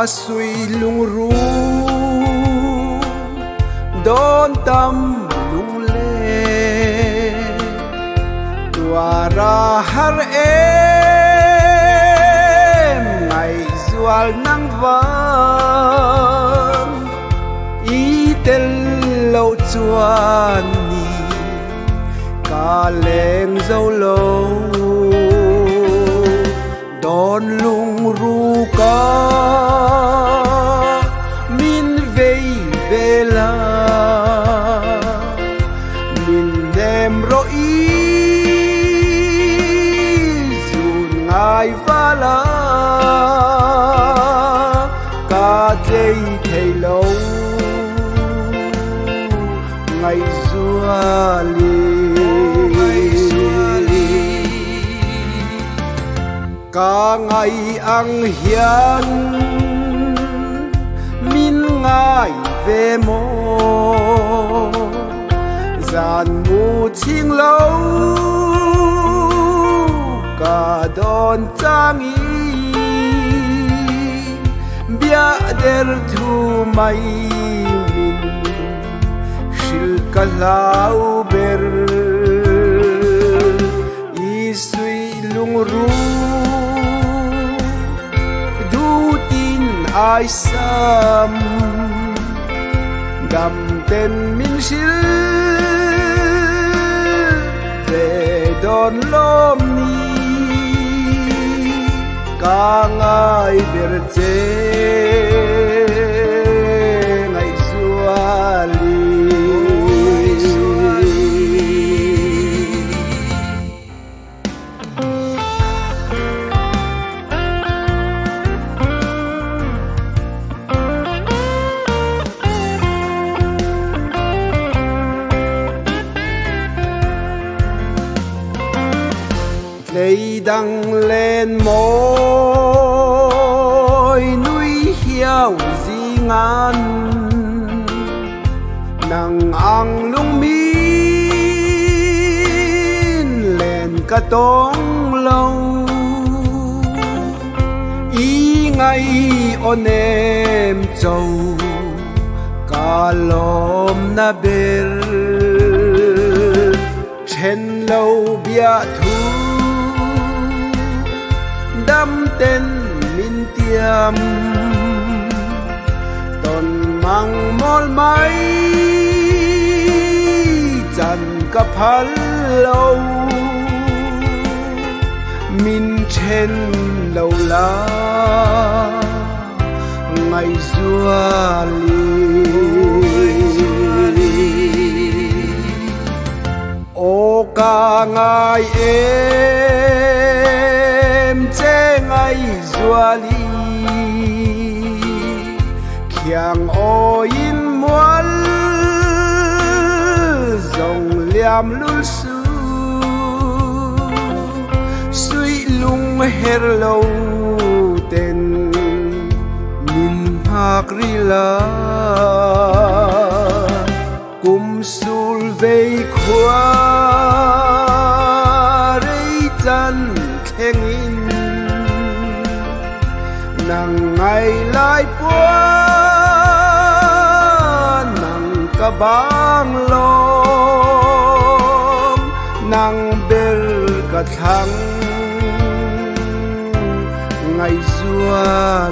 suy lung ru đón tâm lung lê tua ra har em ngày dual nắng vàng ý tên lâu chuan ni ca lên dâu lâu đón lung ru ca min vei về la min đem rồi dù ngài va la ca dây thầy lâu ngày xưa cả ngày ăn hiền min ngài về mô gian mù chiêng lâu cả đón trang ý bia der thu mai min shil kalau ber i suy lung ru ai sam đam tên min shil về đón lom ni ca ngài ber che ngày xua li lấy đăng lên môi núi hiao di ngàn nàng ăn lung min lên cả tông lâu ý ngày ôn em châu cả lom na ber trên lâu bia thu đam tên min tiêm tòn mang mol mai dàn cặp hal lâu min trên lâu la ngày xưa ô ca ngài em che ngày xưa li khiang ô in mual dòng liam lul su suy lung her lâu tên min hak rila kum sul vei khua rei chan kheng in nàng ngày lại qua nàng cả bang lom nàng bel cả thang ngày xưa